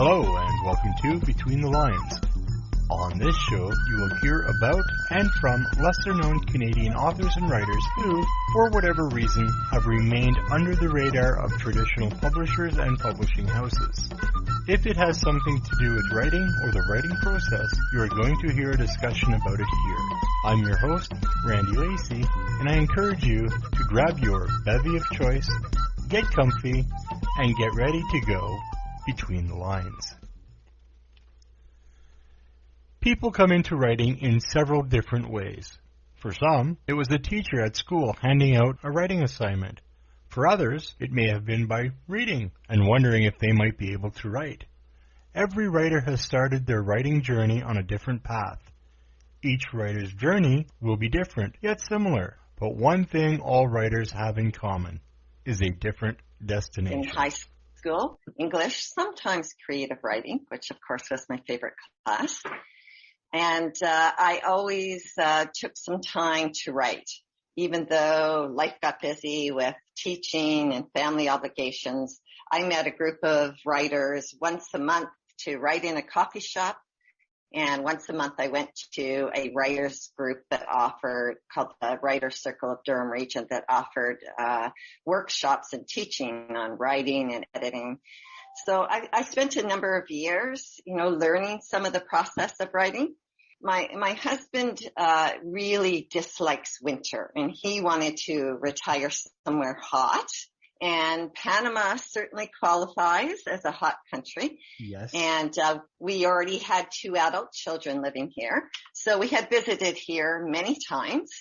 Hello and welcome to Between the Lines. On this show, you will hear about and from lesser-known Canadian authors and writers who, for whatever reason, have remained under the radar of traditional publishers and publishing houses. If it has something to do with writing or the writing process, you are going to hear a discussion about it here. I'm your host, Randy Lacey, and I encourage you to grab your bevy of choice, get comfy, and get ready to go between the lines. People come into writing in several different ways. For some, it was the teacher at school handing out a writing assignment. For others, it may have been by reading and wondering if they might be able to write. Every writer has started their writing journey on a different path. Each writer's journey will be different, yet similar. But one thing all writers have in common is a different destination. In high school, English, sometimes creative writing, which of course was my favorite class. And I always took some time to write, even though life got busy with teaching and family obligations. I met a group of writers once a month to write in a coffee shop. And once a month I went to a writers group that offered, called the Writers Circle of Durham Region, that offered workshops and teaching on writing and editing. So I spent a number of years, learning some of the process of writing. My husband really dislikes winter, and he wanted to retire somewhere hot. And Panama certainly qualifies as a hot country. Yes. And we already had 2 adult children living here. So we had visited here many times.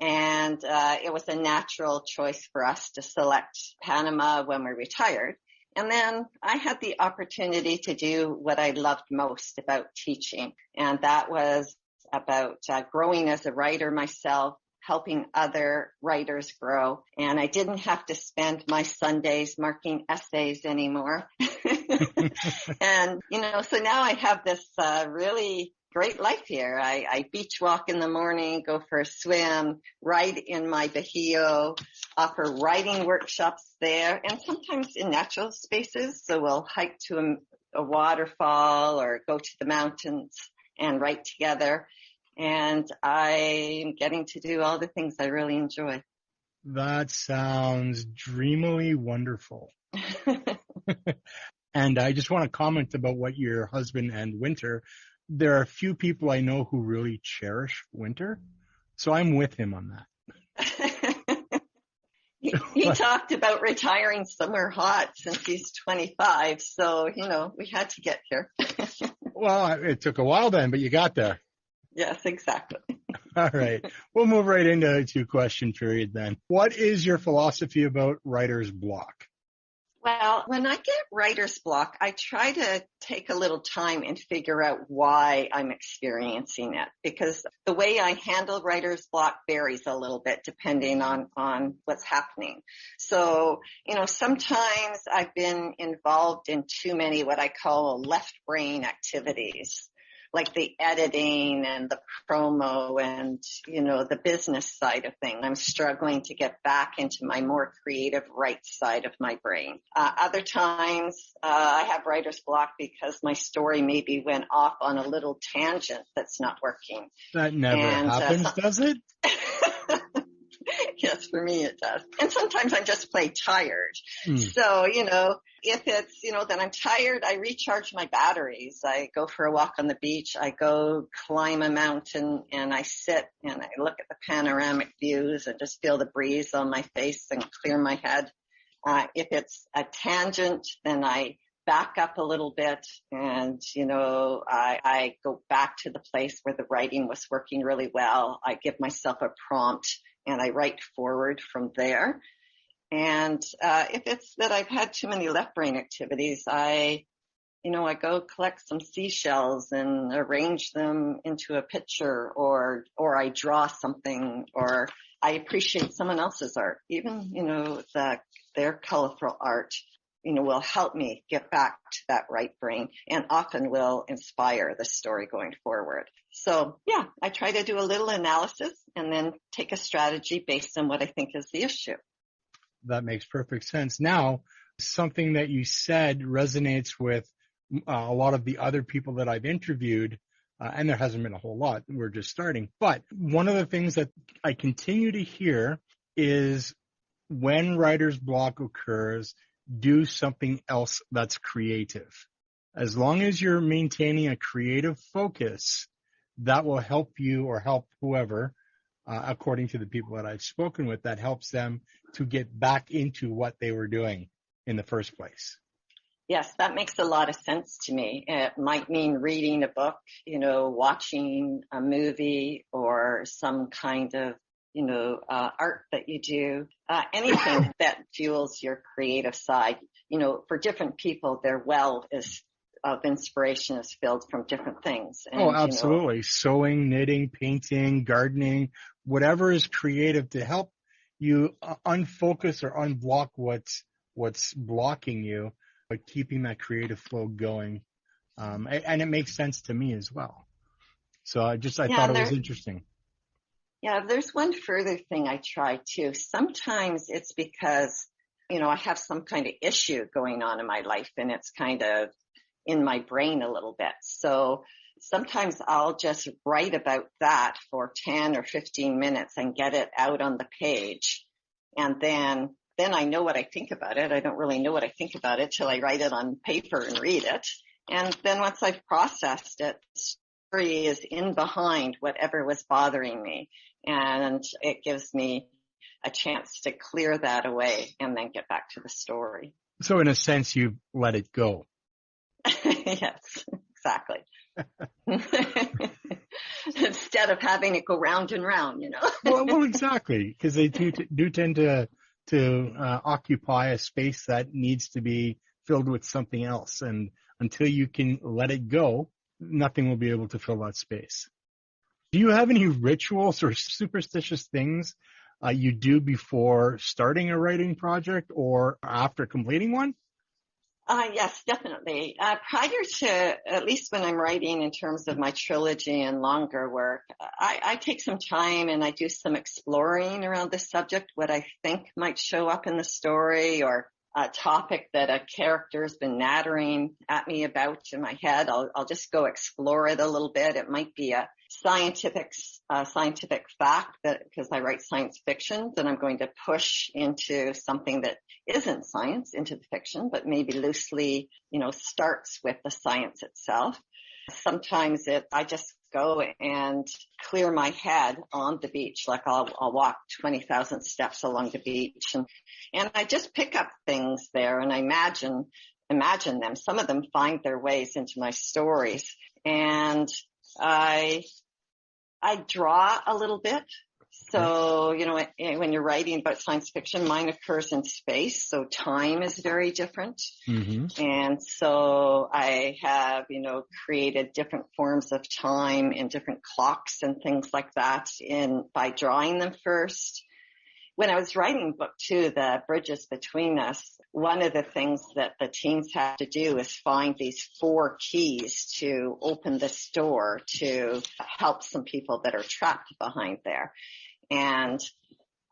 And it was a natural choice for us to select Panama when we retired. And then I had the opportunity to do what I loved most about teaching. And that was about growing as a writer myself, helping other writers grow. And I didn't have to spend my Sundays marking essays anymore. And, so now I have this really great life here. I beach walk in the morning, go for a swim, write in my Bahio, offer writing workshops there, and sometimes in natural spaces. So we'll hike to a waterfall or go to the mountains and write together. And I'm getting to do all the things I really enjoy. That sounds dreamily wonderful. And I just want to comment about what your husband and winter. There are a few people I know who really cherish winter, so I'm with him on that. He talked about retiring somewhere hot since he's 25, so, we had to get here. Well, it took a while then, but you got there. Yes, exactly. All right. We'll move right into the 2-question period then. What is your philosophy about writer's block? Well, when I get writer's block, I try to take a little time and figure out why I'm experiencing it, because the way I handle writer's block varies a little bit depending on what's happening. So, sometimes I've been involved in too many what I call left brain activities, like the editing and the promo and, the business side of things. I'm struggling to get back into my more creative right side of my brain. Other times, I have writer's block because my story maybe went off on a little tangent that's not working. That never happens, does it? Yes, for me it does. And sometimes I just play tired. So, if it's, that I'm tired, I recharge my batteries. I go for a walk on the beach. I go climb a mountain and I sit and I look at the panoramic views and just feel the breeze on my face and clear my head. If it's a tangent, then I back up a little bit and, I go back to the place where the writing was working really well. I give myself a prompt and I write forward from there. And if it's that I've had too many left brain activities, I go collect some seashells and arrange them into a picture, or I draw something, or I appreciate someone else's art. Even, their colorful art, will help me get back to that right brain and often will inspire the story going forward. So, yeah, I try to do a little analysis and then take a strategy based on what I think is the issue. That makes perfect sense. Now, something that you said resonates with a lot of the other people that I've interviewed, and there hasn't been a whole lot. We're just starting. But one of the things that I continue to hear is when writer's block occurs, do something else that's creative. As long as you're maintaining a creative focus, that will help you or help whoever, according to the people that I've spoken with, that helps them to get back into what they were doing in the first place. Yes, that makes a lot of sense to me. It might mean reading a book, watching a movie or some kind of, art that you do, anything that fuels your creative side. For different people, their well of inspiration is filled from different things. And, absolutely. Sewing, knitting, painting, gardening, whatever is creative to help you unfocus or unblock what's blocking you, but keeping that creative flow going. And it makes sense to me as well. So I thought it was interesting. Yeah, there's one further thing I try too. Sometimes it's because, I have some kind of issue going on in my life and it's kind of in my brain a little bit. So sometimes I'll just write about that for 10 or 15 minutes and get it out on the page. And then I know what I think about it. I don't really know what I think about it till I write it on paper and read it. And then once I've processed it, the story is in behind whatever was bothering me. And it gives me a chance to clear that away and then get back to the story. So in a sense, you let it go. Yes, exactly. Instead of having it go round and round, well, exactly, because they do tend to occupy a space that needs to be filled with something else. And until you can let it go, nothing will be able to fill that space. Do you have any rituals or superstitious things you do before starting a writing project or after completing one? Yes, definitely. Prior to, at least when I'm writing in terms of my trilogy and longer work, I take some time and I do some exploring around the subject, what I think might show up in the story or a topic that a character's been nattering at me about in my head. I'll just go explore it a little bit. It might be a scientific fact that, because I write science fiction, then I'm going to push into something that isn't science into the fiction, but maybe loosely, starts with the science itself. Sometimes I just go and clear my head on the beach. Like I'll walk 20,000 steps along the beach and I just pick up things there and I imagine them. Some of them find their ways into my stories and I draw a little bit. So, when you're writing about science fiction, mine occurs in space. So time is very different. Mm-hmm. And so I have, created different forms of time in different clocks and things like that by drawing them first. When I was writing book 2, The Bridges Between Us, one of the things that the teens have to do is find these 4 keys to open this door to help some people that are trapped behind there. And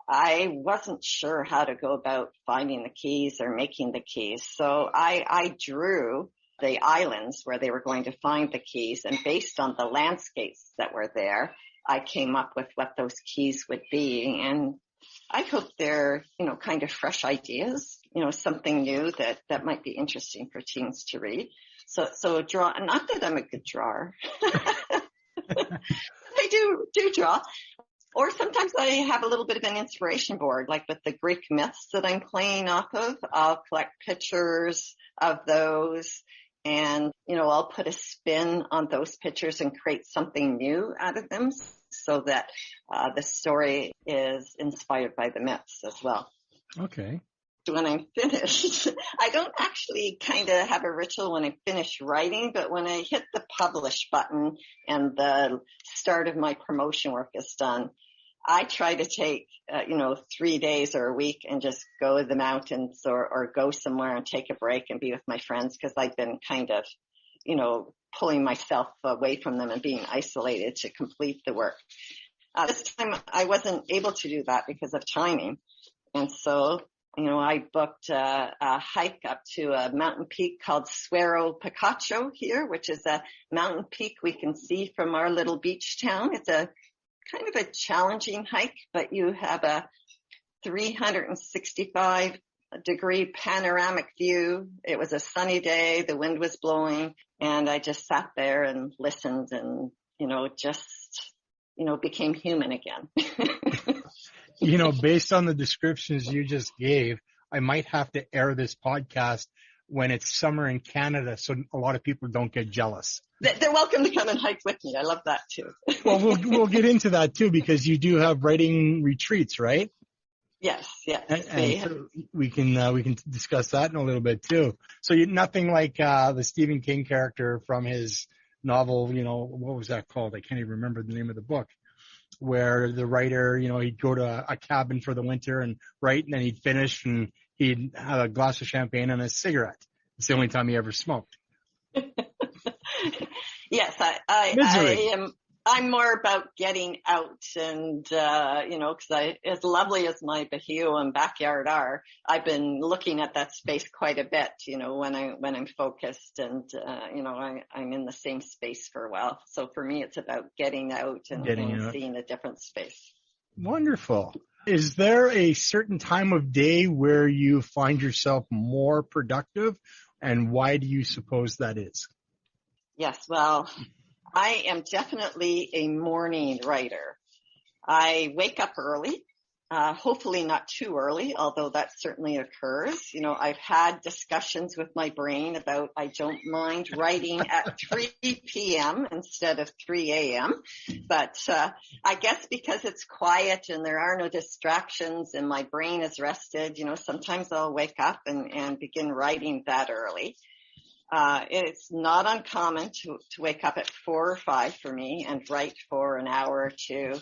I wasn't sure how to go about finding the keys or making the keys. So I drew the islands where they were going to find the keys. And based on the landscapes that were there, I came up with what those keys would be. And I hope they're, kind of fresh ideas, something new that might be interesting for teens to read. So draw, not that I'm a good drawer. I do draw. Or sometimes I have a little bit of an inspiration board, like with the Greek myths that I'm playing off of. I'll collect pictures of those and, I'll put a spin on those pictures and create something new out of them so that the story is inspired by the myths as well. Okay. When I'm finished, I don't actually kind of have a ritual when I finish writing, but when I hit the publish button and the start of my promotion work is done, I try to take, 3 days or a week and just go to the mountains or go somewhere and take a break and be with my friends because I've been kind of, pulling myself away from them and being isolated to complete the work. This time I wasn't able to do that because of timing. And so I booked a hike up to a mountain peak called Suero Picacho here, which is a mountain peak we can see from our little beach town. It's a kind of a challenging hike, but you have a 365-degree panoramic view. It was a sunny day. The wind was blowing, and I just sat there and listened and, became human again. Based on the descriptions you just gave, I might have to air this podcast when it's summer in Canada so a lot of people don't get jealous. They're welcome to come and hike with me. I love that too. Well, we'll get into that too, because you do have writing retreats, right? Yes. And so we can discuss that in a little bit too. So nothing like the Stephen King character from his novel, what was that called? I can't even remember the name of the book, where the writer, he'd go to a cabin for the winter and write, and then he'd finish and he'd have a glass of champagne and a cigarette. It's the only time he ever smoked. Yes, I'm more about getting out and, because as lovely as my Bahio and backyard are, I've been looking at that space quite a bit, when I'm focused and, I'm in the same space for a while. So for me, it's about getting out and seeing a different space. Wonderful. Is there a certain time of day where you find yourself more productive, and why do you suppose that is? Yes, well, I am definitely a morning writer. I wake up early, hopefully not too early, although that certainly occurs. I've had discussions with my brain about I don't mind writing at 3 p.m. instead of 3 a.m. But I guess because it's quiet and there are no distractions and my brain is rested, sometimes I'll wake up and begin writing that early. It's not uncommon to wake up at 4 or 5 for me and write for an hour or two.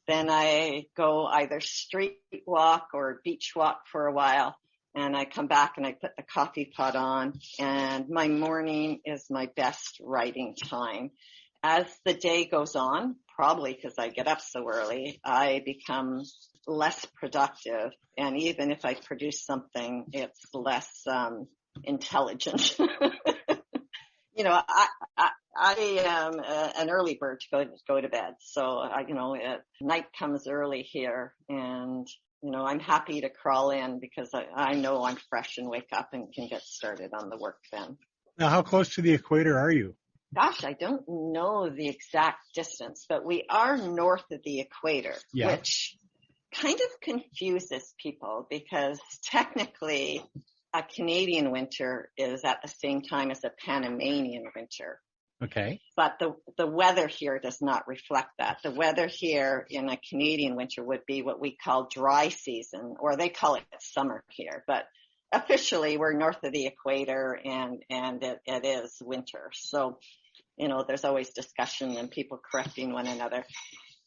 Then I go either street walk or beach walk for a while, and I come back and I put the coffee pot on, and my morning is my best writing time. As the day goes on, probably because I get up so early, I become less productive, and even if I produce something, it's less intelligent. I am an early bird to go to bed. So, night comes early here, and, I'm happy to crawl in because I know I'm fresh and wake up and can get started on the work then. Now, how close to the equator are you? Gosh, I don't know the exact distance, but we are north of the equator, which kind of confuses people because technically a Canadian winter is at the same time as a Panamanian winter. Okay. But the weather here does not reflect that. The weather here in a Canadian winter would be what we call dry season, or they call it summer here. But officially, we're north of the equator, and it is winter. So, there's always discussion and people correcting one another.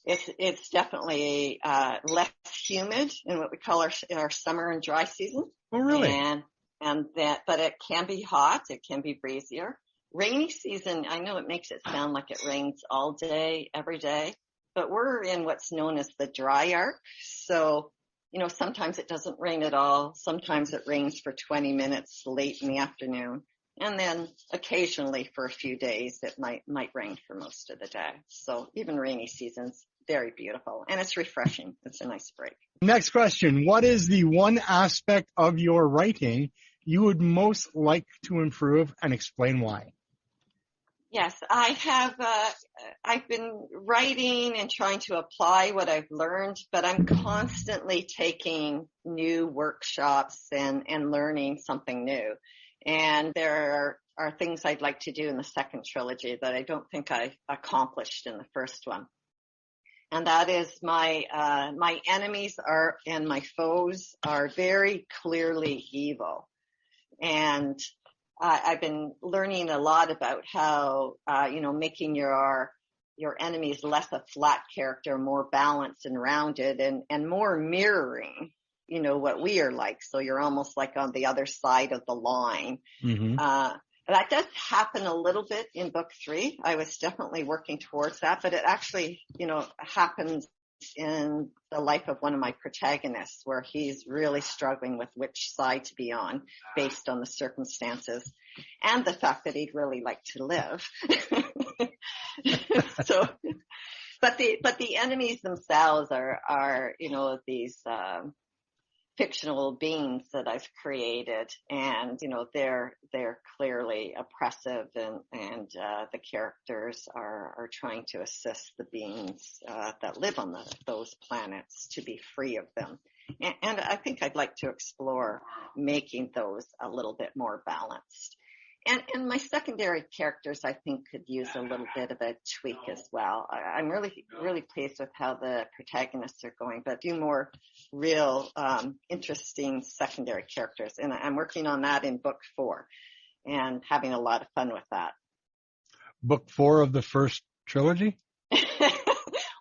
It's definitely less humid in what we call our summer and dry season. Oh, really? But it can be hot. It can be breezier. Rainy season, I know it makes it sound like it rains all day, every day, but we're in what's known as the dry arc. So, sometimes it doesn't rain at all. Sometimes it rains for 20 minutes late in the afternoon. And then occasionally for a few days, it might rain for most of the day. So even rainy season's very beautiful, and it's refreshing. It's a nice break. Next question. What is the one aspect of your writing you would most like to improve, and explain why? Yes, I've been writing and trying to apply what I've learned, but I'm constantly taking new workshops and learning something new. And there are things I'd like to do in the second trilogy that I don't think I accomplished in the first one. And that is my enemies and my foes are very clearly evil. And I've been learning a lot about how, making your enemies less a flat character, more balanced and rounded and more mirroring, what we are like. So you're almost like on the other side of the line. Mm-hmm. That does happen a little bit in book 3. I was definitely working towards that, but it actually, happens in the life of one of my protagonists where he's really struggling with which side to be on based on the circumstances and the fact that he'd really like to live. So, but the enemies themselves are these, fictional beings that I've created, and they're clearly oppressive, and the characters are trying to assist the beings that live on those planets to be free of them. And I think I'd like to explore making those a little bit more balanced. And my secondary characters, I think, could use a little bit of a tweak as well. I'm really, really pleased with how the protagonists are going, but do more real, interesting secondary characters. And I'm working on that in book 4 and having a lot of fun with that. Book 4 of the first trilogy?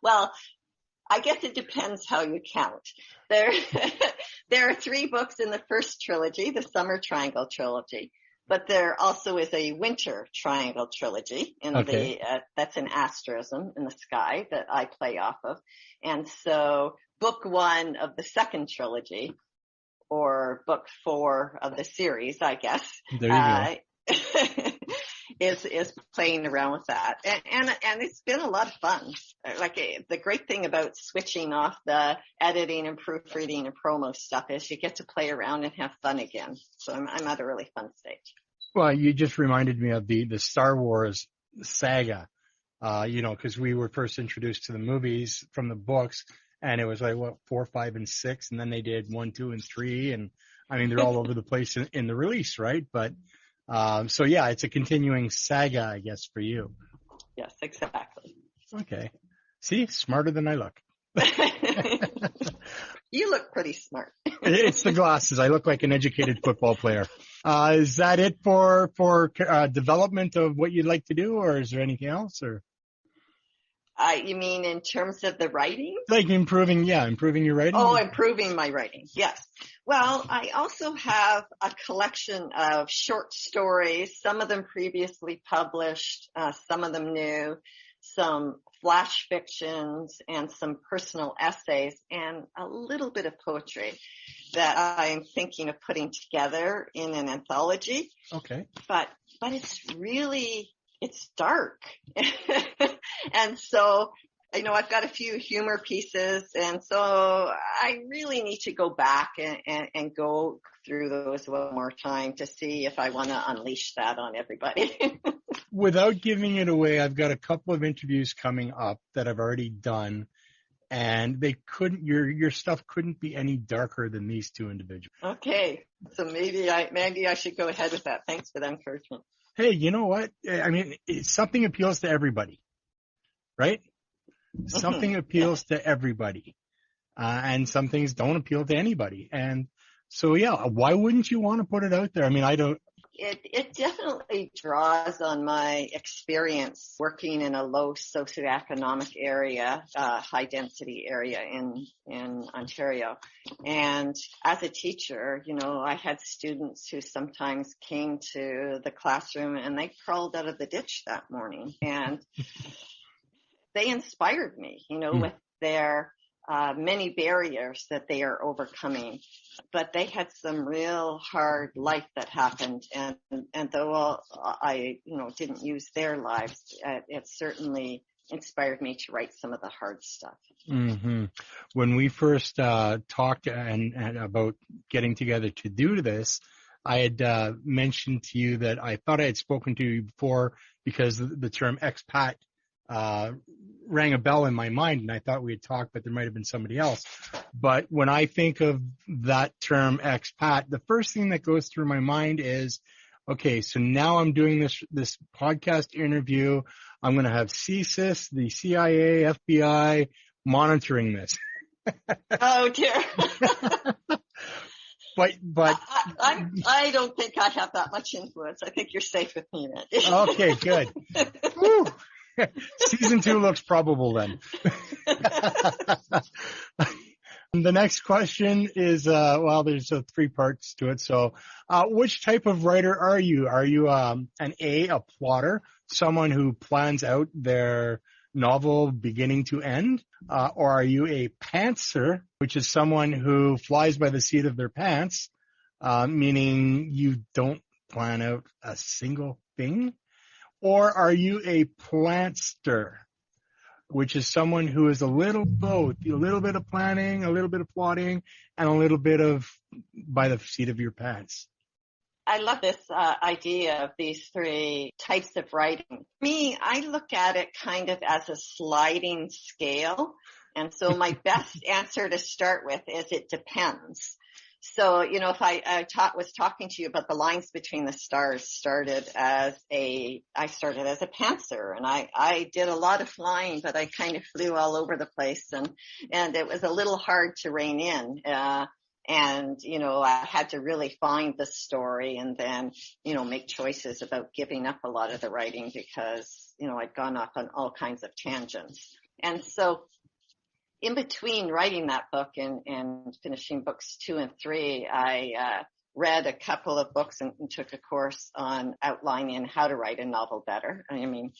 Well, I guess it depends how you count. There are 3 books in the first trilogy, the Summer Triangle Trilogy. But there also is a Winter Triangle Trilogy, that's an asterism in the sky that I play off of. And so book 1 of the second trilogy, or book 4 of the series, I guess, there you go. is playing around with that. And it's been a lot of fun. Like, the great thing about switching off the editing and proofreading and promo stuff is you get to play around and have fun again. So I'm at a really fun stage. Well, you just reminded me of the Star Wars saga, because we were first introduced to the movies from the books, and it was like, 4, 5, and 6, and then they did 1, 2, and 3, and I mean, they're all over the place in the release, right? But, so yeah, it's a continuing saga, I guess, for you. Yes, exactly. Okay. See, smarter than I look. You look pretty smart. It's the glasses. I look like an educated football player. Is that it for development of what you'd like to do, or is there anything else? Or you mean in terms of the writing? Like improving your writing? Oh, improving my writing. Yes. Well, I also have a collection of short stories, some of them previously published, some of them new, some flash fictions, and some personal essays, and a little bit of poetry that I'm thinking of putting together in an anthology. Okay. But it's dark. And so, I've got a few humor pieces, and so I really need to go back and go through those one more time to see if I want to unleash that on everybody. Without giving it away, I've got a couple of interviews coming up that I've already done, and your stuff couldn't be any darker than these 2 individuals. Okay, so maybe I should go ahead with that. Thanks for the encouragement. Hey, you know what? I mean, something appeals to everybody, right? Something appeals to everybody, and some things don't appeal to anybody. And so, yeah, why wouldn't you want to put it out there? I mean, I don't. It definitely draws on my experience working in a low socioeconomic area, high density area in Ontario. And as a teacher, I had students who sometimes came to the classroom and they crawled out of the ditch that morning, and they inspired me, with their many barriers that they are overcoming. But they had some real hard life that happened, and though I didn't use their lives, it certainly inspired me to write some of the hard stuff. Mm-hmm. When we first talked and about getting together to do this, I had mentioned to you that I thought I had spoken to you before because the term expat rang a bell in my mind, and I thought we had talked, but there might have been somebody else. But when I think of that term expat, the first thing that goes through my mind is, okay, so now I'm doing this podcast interview. I'm going to have CSIS, the CIA, FBI monitoring this. Oh dear. But I don't think I have that much influence. I think you're safe with me, man. Okay, good. Woo. Season 2 looks probable then. The next question is, there's 3 parts to it. So, which type of writer are you? Are you a plotter, someone who plans out their novel beginning to end? Or are you a pantser, which is someone who flies by the seat of their pants, meaning you don't plan out a single thing? Or are you a plantster, which is someone who is a little both, a little bit of planning, a little bit of plotting, and a little bit of by the seat of your pants? I love this idea of these three types of writing. Me, I look at it kind of as a sliding scale. And so my best answer to start with is it depends. So, if I was talking to you about the lines between the stars, I started as a pantser, and I did a lot of flying, but I kind of flew all over the place, and it was a little hard to rein in. I had to really find the story and then, make choices about giving up a lot of the writing because, I'd gone off on all kinds of tangents. And so in between writing that book and finishing books 2 and 3, I read a couple of books and took a course on outlining how to write a novel better. I mean,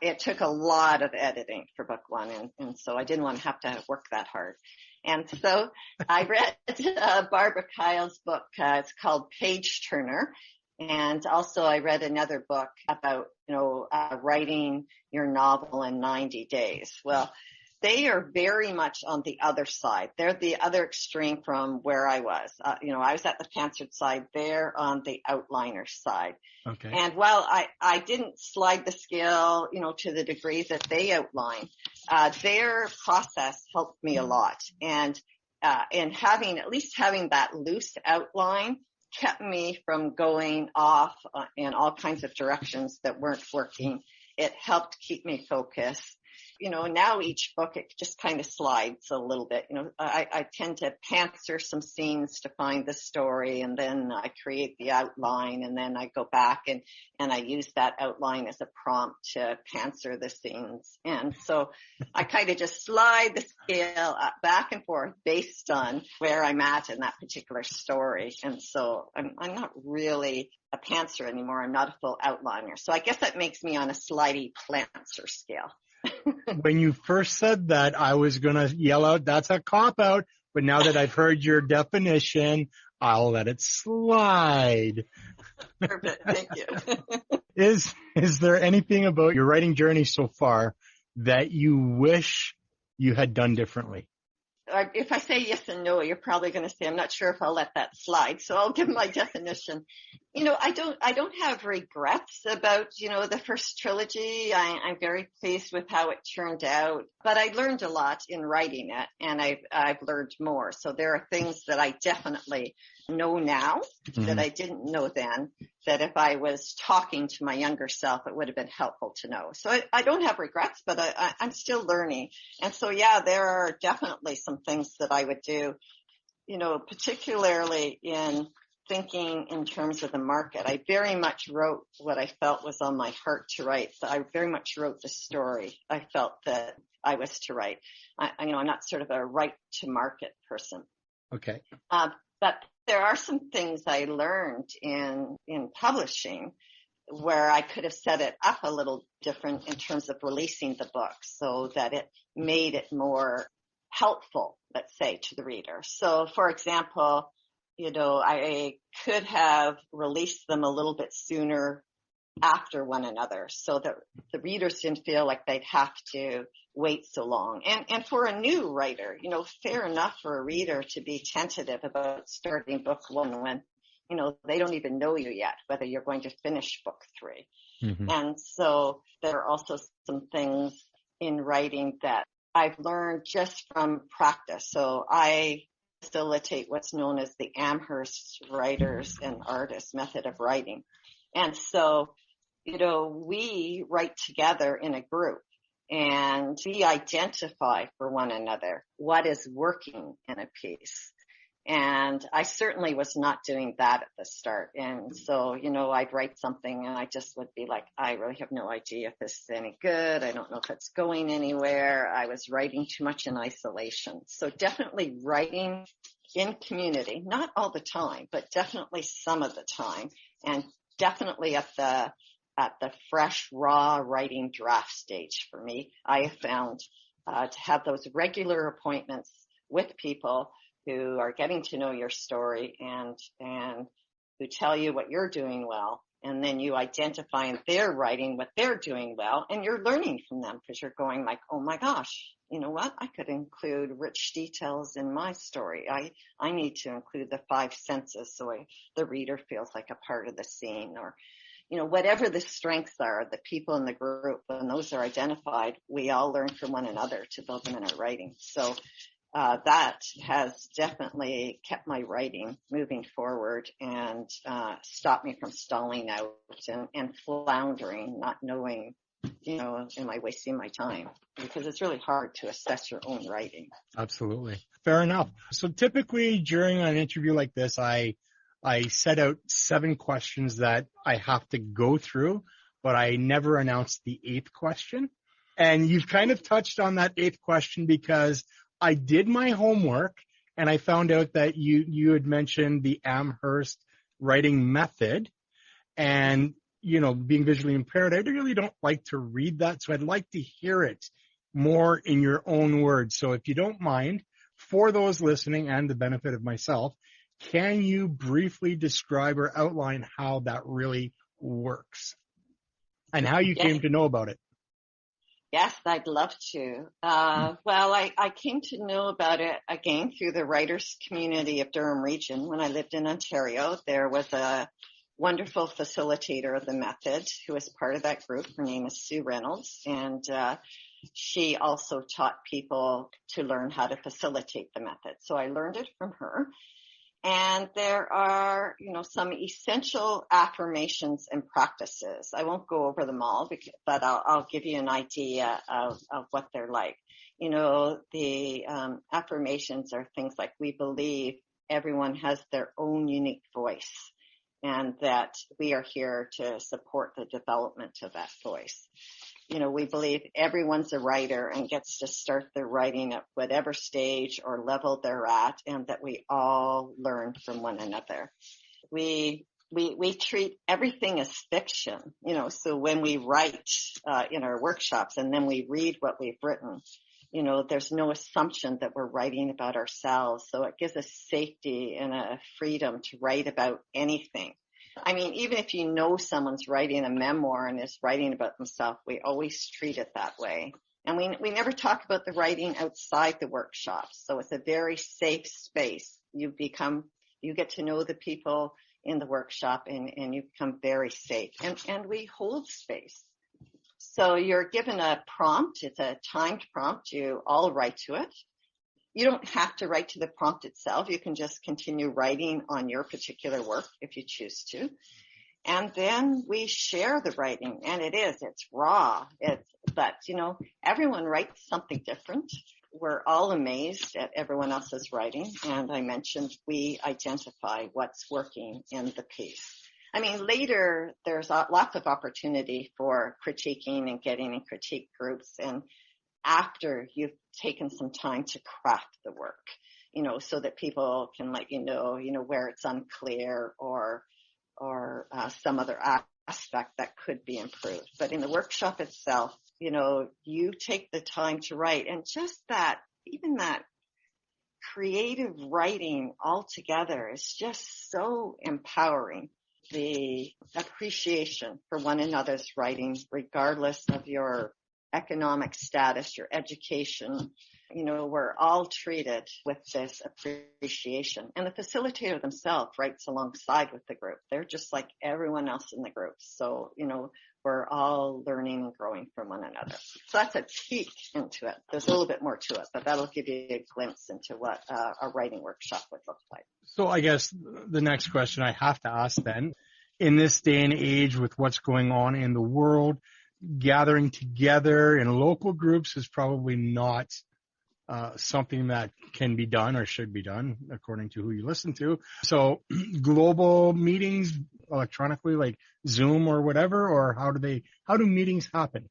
it took a lot of editing for book 1, and so I didn't want to have to work that hard. And so I read Barbara Kyle's book. It's called Page Turner. And also I read another book about, writing your novel in 90 days. Well, they are very much on the other side. They're the other extreme from where I was. I was at the pantsered side. They're on the outliner side. Okay. And while I didn't slide the scale, to the degree that they outline, their process helped me a lot. And having that loose outline kept me from going off in all kinds of directions that weren't working. It helped keep me focused. Now each book, it just kind of slides a little bit. I tend to pantser some scenes to find the story, and then I create the outline, and then I go back and I use that outline as a prompt to pantser the scenes. And so I kind of just slide the scale back and forth based on where I'm at in that particular story. And so I'm not really a pantser anymore. I'm not a full outliner. So I guess that makes me on a slidey plantser scale. When you first said that, I was going to yell out, that's a cop-out. But now that I've heard your definition, I'll let it slide. Perfect. Thank you. Is there anything about your writing journey so far that you wish you had done differently? If I say yes and no, you're probably going to say, I'm not sure if I'll let that slide. So I'll give my definition. I don't have regrets about, the first trilogy. I'm very pleased with how it turned out, but I learned a lot in writing it, and I've learned more. So there are things that I definitely know now that I didn't know then, that if I was talking to my younger self, it would have been helpful to know. So I don't have regrets, but I'm still learning. And so, yeah, there are definitely some things that I would do, particularly in thinking in terms of the market. I very much wrote what I felt was on my heart to write. So I very much wrote the story I felt that I was to write. I'm not sort of a right to market person. Okay. But there are some things I learned in publishing where I could have set it up a little different in terms of releasing the book so that it made it more helpful, let's say, to the reader. So, for example, I could have released them a little bit sooner after one another so that the readers didn't feel like they'd have to wait so long. And for a new writer, fair enough for a reader to be tentative about starting book 1 when, they don't even know you yet, whether you're going to finish book 3. Mm-hmm. And so there are also some things in writing that I've learned just from practice. So I facilitate what's known as the Amherst Writers and Artists method of writing. And so, we write together in a group and we identify for one another what is working in a piece. And I certainly was not doing that at the start. And so, I'd write something and I just would be like, I really have no idea if this is any good. I don't know if it's going anywhere. I was writing too much in isolation. So definitely writing in community, not all the time, but definitely some of the time. And definitely at the at the fresh, raw writing draft stage for me. I have found to have those regular appointments with people who are getting to know your story and who tell you what you're doing well. And then you identify in their writing what they're doing well, and you're learning from them because you're going like, oh my gosh, you know what? I could include rich details in my story. I need to include the 5 senses so the reader feels like a part of the scene, or, you know, whatever the strengths are, the people in the group, when those are identified, we all learn from one another to build them in our writing. So that has definitely kept my writing moving forward and stopped me from stalling out and floundering, not knowing, you know, am I wasting my time? Because it's really hard to assess your own writing. Absolutely. Fair enough. So typically during an interview like this, I set out 7 questions that I have to go through, but I never announced the 8th question. And you've kind of touched on that 8th question because I did my homework and I found out that you had mentioned the Amherst writing method, and, you know, being visually impaired, I really don't like to read that. So I'd like to hear it more in your own words. So if you don't mind, for those listening and the benefit of myself, can you briefly describe or outline how that really works and how you came to know about it? Yes, I'd love to. Well, I came to know about it again through the writers community of Durham region. When I lived in Ontario, there was a wonderful facilitator of the method who was part of that group. Her name is Sue Reynolds, and she also taught people to learn how to facilitate the method. So I learned it from her. And there are, you know, some essential affirmations and practices. I won't go over them all, but I'll give you an idea of what they're like. You know, the affirmations are things like, we believe everyone has their own unique voice and that we are here to support the development of that voice. You know, we believe everyone's a writer and gets to start their writing at whatever stage or level they're at, and that we all learn from one another. We treat everything as fiction, you know, so when we write in our workshops and then we read what we've written, you know, there's no assumption that we're writing about ourselves. So it gives us safety and a freedom to write about anything. I mean, even if you know someone's writing a memoir and is writing about themselves, we always treat it that way. And we never talk about the writing outside the workshop. So it's a very safe space. You get to know the people in the workshop and you become very safe. And we hold space. So you're given a prompt. It's a timed prompt. You all write to it. You don't have to write to the prompt itself. You can just continue writing on your particular work if you choose to. And then we share the writing, and it's raw. But, you know, everyone writes something different. We're all amazed at everyone else's writing. And I mentioned we identify what's working in the piece. I mean, later there's lots of opportunity for critiquing and getting in critique groups, and after you've taken some time to craft the work, you know, so that people can let you know, where it's unclear or some other aspect that could be improved. But in the workshop itself, you know, you take the time to write, and just that, even that creative writing altogether is just so empowering. The appreciation for one another's writing, regardless of your economic status, your education, you know, we're all treated with this appreciation. And the facilitator themselves writes alongside with the group. They're just like everyone else in the group. So, you know, we're all learning and growing from one another. So that's a peek into it. There's a little bit more to it, but that'll give you a glimpse into what a writing workshop would look like. So I guess the next question I have to ask then, in this day and age with what's going on in the world, gathering together in local groups is probably not something that can be done or should be done according to who you listen to. So global meetings electronically, like Zoom or whatever, or how do meetings happen?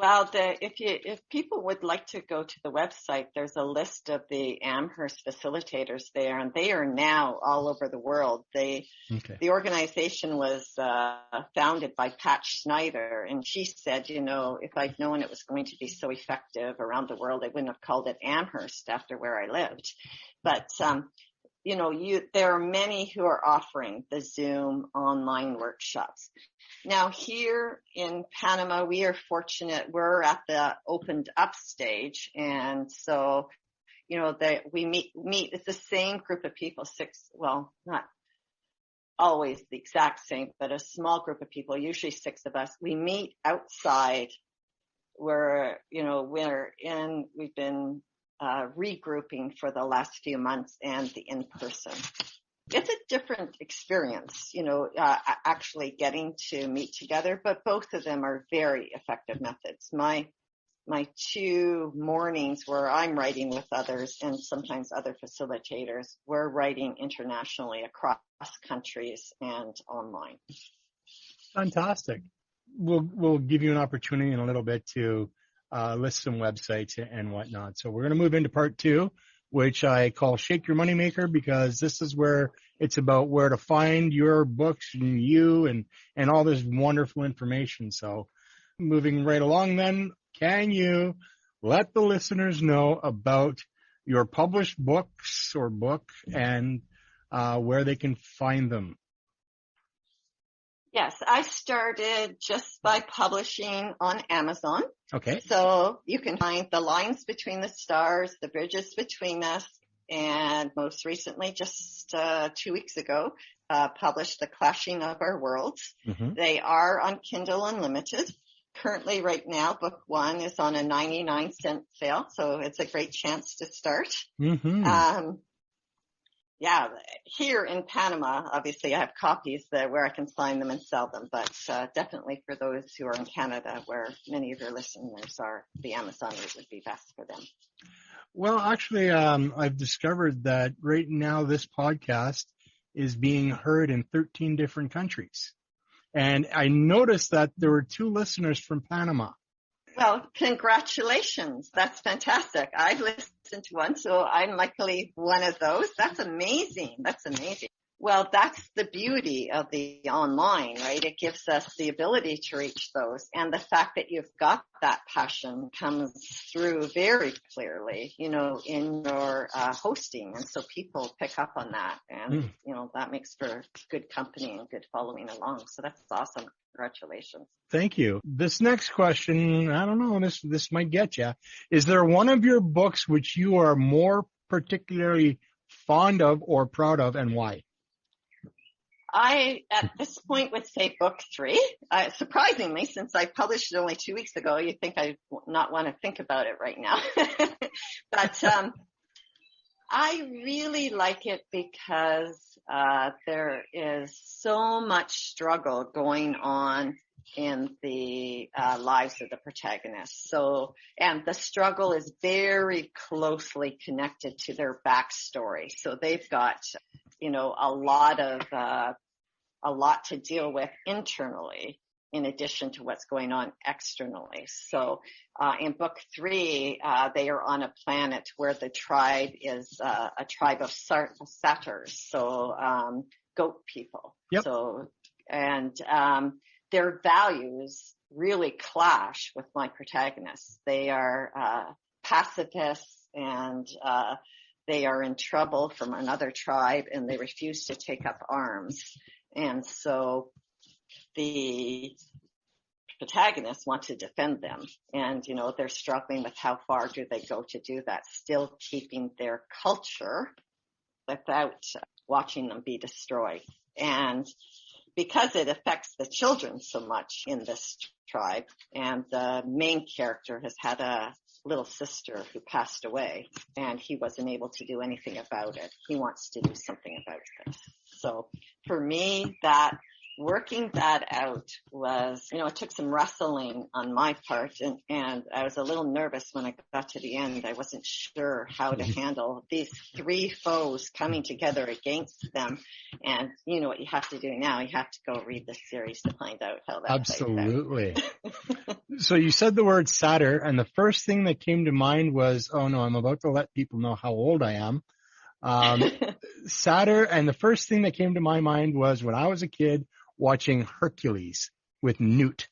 Well, if people would like to go to the website, there's a list of the Amherst facilitators there, and they are now all over the world. The organization was founded by Pat Schneider, and she said, if I'd known it was going to be so effective around the world, I wouldn't have called it Amherst after where I lived. But there are many who are offering the Zoom online workshops. Now here in Panama, we are fortunate. We're at the opened up stage. And so, that we meet, it's the same group of people, not always the exact same, but a small group of people, usually 6 of us. We meet outside where, we've been regrouping for the last few months and the in-person. It's a different experience, actually getting to meet together, but both of them are very effective methods. My 2 mornings where I'm writing with others and sometimes other facilitators, we're writing internationally across countries and online. Fantastic. We'll give you an opportunity in a little bit to list some websites and whatnot. So we're going to move into part 2, which I call Shake Your Moneymaker, because this is where it's about where to find your books and you and all this wonderful information. So moving right along then, can you let the listeners know about your published books or book and where they can find them? Yes, I started just by publishing on Amazon. Okay. So you can find The Lines Between the Stars, The Bridges Between Us, and most recently, just 2 weeks ago, published The Clashing of Our Worlds. Mm-hmm. They are on Kindle Unlimited. Currently, right now, book 1 is on a 99-cent sale, so it's a great chance to start. Mm-hmm. Here in Panama, obviously I have copies where I can sign them and sell them, but definitely for those who are in Canada, where many of your listeners are, the Amazon route would be best for them. Well, actually, I've discovered that right now this podcast is being heard in 13 different countries. And I noticed that there were 2 listeners from Panama. Well, congratulations. That's fantastic. I've listened to one, so I'm likely one of those. That's amazing. Well, that's the beauty of the online, right? It gives us the ability to reach those. And the fact that you've got that passion comes through very clearly, in your hosting. And so people pick up on that. And, that makes for good company and good following along. So that's awesome. Congratulations. Thank you. This next question, I don't know, this might get you. Is there one of your books which you are more particularly fond of or proud of, and why? I, at this point, would say book 3. Surprisingly, since I published it only 2 weeks ago, you'd think I'd not want to think about it right now. But I really like it because there is so much struggle going on in the lives of the protagonists. And the struggle is very closely connected to their backstory. So they've got, a lot to deal with internally, in addition to what's going on externally. So in book 3, they are on a planet where the tribe is a tribe of satyrs, so goat people. Yep. So, and their values really clash with my protagonists. They are pacifists, and they are in trouble from another tribe, and they refuse to take up arms. And so the protagonists want to defend them, and they're struggling with how far do they go to do that, still keeping their culture without watching them be destroyed. And because it affects the children so much in this tribe, and the main character has had a little sister who passed away, and he wasn't able to do anything about it. He wants to do something about this. So for me, that working that out was, it took some wrestling on my part, and I was a little nervous when I got to the end. I wasn't sure how to handle these three foes coming together against them. And you know what you have to do now? You have to go read the series to find out how that Absolutely. plays out. So you said the word satyr, and the first thing that came to mind was, oh no, I'm about to let people know how old I am. Satyr, and the first thing that came to my mind was when I was a kid watching Hercules with Newt.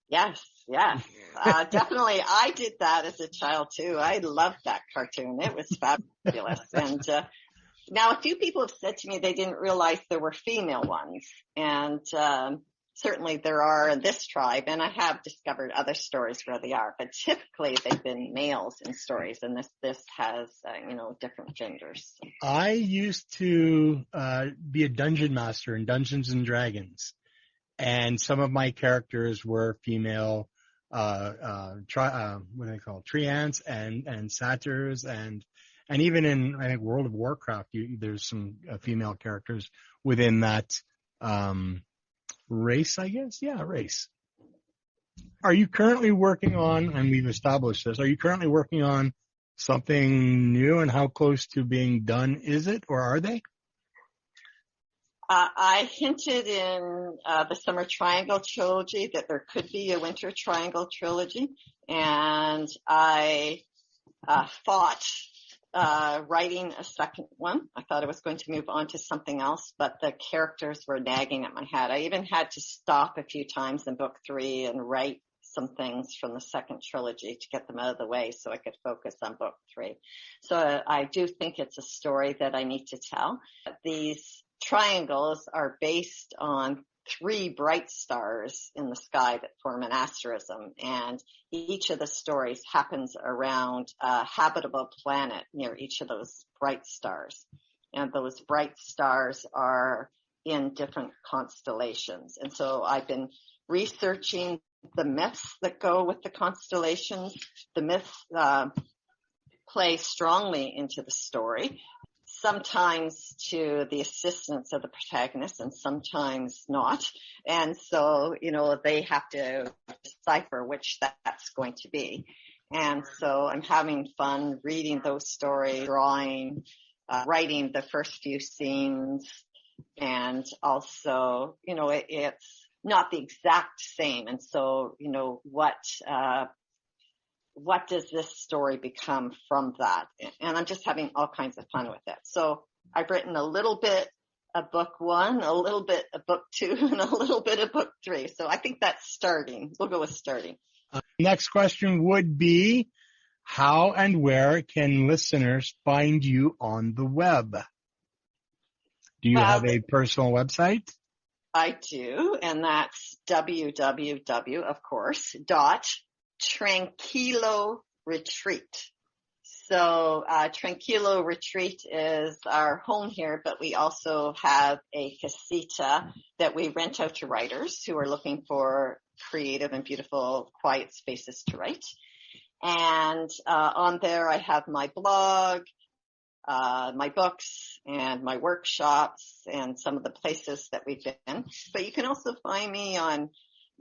Yes. Definitely. I did that as a child too. I loved that cartoon. It was fabulous. And now a few people have said to me they didn't realize there were female ones. And certainly there are in this tribe, and I have discovered other stories where they are, but typically they've been males in stories, and this has, different genders. I used to be a dungeon master in Dungeons and Dragons, and some of my characters were female, treants and satyrs, and even in, I think, World of Warcraft, there's some female characters within that, race, I guess. Yeah, race. Are you currently working on, and we've established this, are you currently working on something new, and how close to being done is it, or are they? I hinted in the Summer Triangle Trilogy that there could be a Winter Triangle Trilogy, and I fought writing a second one. I thought I was going to move on to something else, but the characters were nagging at my head. I even had to stop a few times in book 3 and write some things from the second trilogy to get them out of the way so I could focus on book 3. So I do think it's a story that I need to tell. These triangles are based on 3 bright stars in the sky that form an asterism, and each of the stories happens around a habitable planet near each of those bright stars. And those bright stars are in different constellations. And so I've been researching the myths that go with the constellations. The myths play strongly into the story, sometimes to the assistance of the protagonist and sometimes not. And so, they have to decipher which that's going to be. And so I'm having fun reading those stories, drawing, writing the first few scenes. And also, it's not the exact same. And so, what does this story become from that? And I'm just having all kinds of fun with it. So I've written a little bit of book 1, a little bit of book 2, and a little bit of book 3. So I think that's starting. We'll go with starting. Next question would be, how and where can listeners find you on the web? Do you have a personal website? I do, and that's www, of course, Tranquilo Retreat. So Tranquilo Retreat is our home here, but we also have a casita that we rent out to writers who are looking for creative and beautiful, quiet spaces to write. And on there I have my blog, my books, and my workshops, and some of the places that we've been. But you can also find me on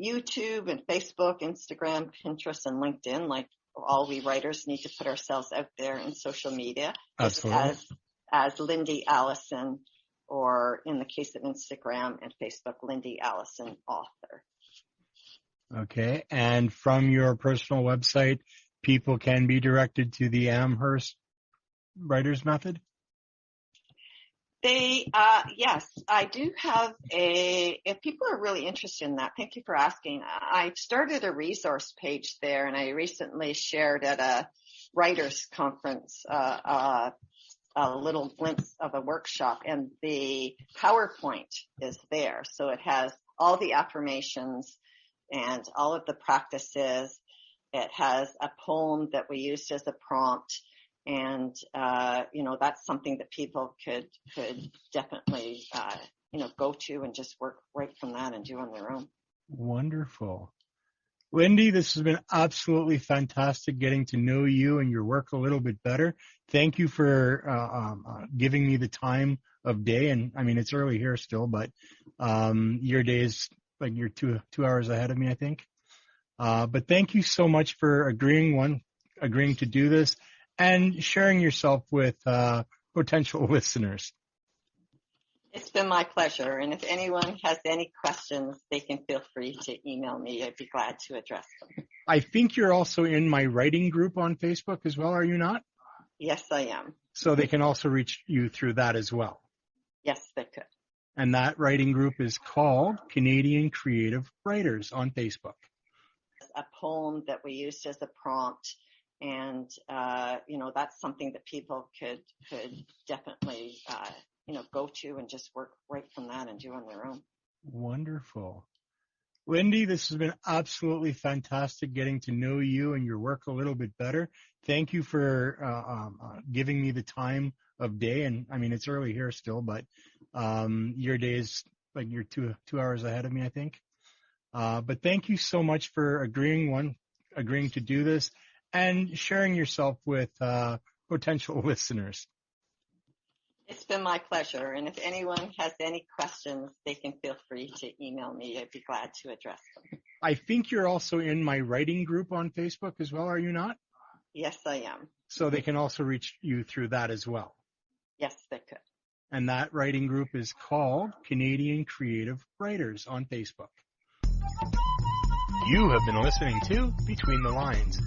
YouTube and Facebook, Instagram, Pinterest, and LinkedIn. Like all we writers need to put ourselves out there in social media. Absolutely. As Lyndi Allison, or in the case of Instagram and Facebook, Lyndi Allison author. Okay. And from your personal website, people can be directed to the Amherst Writers Method? Yes, I do have if people are really interested in that, thank you for asking. I've started a resource page there, and I recently shared at a writers conference, a little glimpse of a workshop, and the PowerPoint is there. So it has all the affirmations and all of the practices. It has a poem that we used as a prompt. And, that's something that people could definitely, go to and just work right from that and do on their own. Wonderful. Lyndi, this has been absolutely fantastic getting to know you and your work a little bit better. Thank you for giving me the time of day. And I mean, it's early here still, but your day is like you're two hours ahead of me, I think. But thank you so much for agreeing to do this and sharing yourself with potential listeners. It's been my pleasure. And if anyone has any questions, they can feel free to email me. I'd be glad to address them. I think you're also in my writing group on Facebook as well, are you not? Yes, I am. So they can also reach you through that as well. Yes, they could. And that writing group is called Canadian Creative Writers on Facebook. A poem that we used as a prompt. And, that's something that people could definitely, go to and just work right from that and do on their own. Wonderful. Lyndi, this has been absolutely fantastic getting to know you and your work a little bit better. Thank you for giving me the time of day. And I mean, it's early here still, but your day is like you're two hours ahead of me, I think. But thank you so much for agreeing to do this and sharing yourself with potential listeners. It's been my pleasure. And if anyone has any questions, they can feel free to email me. I'd be glad to address them. I think you're also in my writing group on Facebook as well, are you not? Yes, I am. So they can also reach you through that as well. Yes, they could. And that writing group is called Canadian Creative Writers on Facebook. You have been listening to Between the Lines.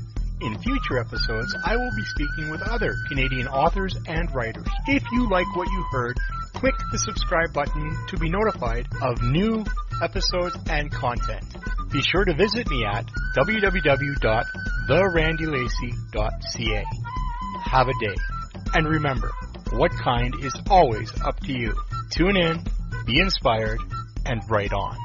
In future episodes, I will be speaking with other Canadian authors and writers. If you like what you heard, click the subscribe button to be notified of new episodes and content. Be sure to visit me at www.therandylacey.ca. Have a day. And remember, what kind is always up to you. Tune in, be inspired, and write on.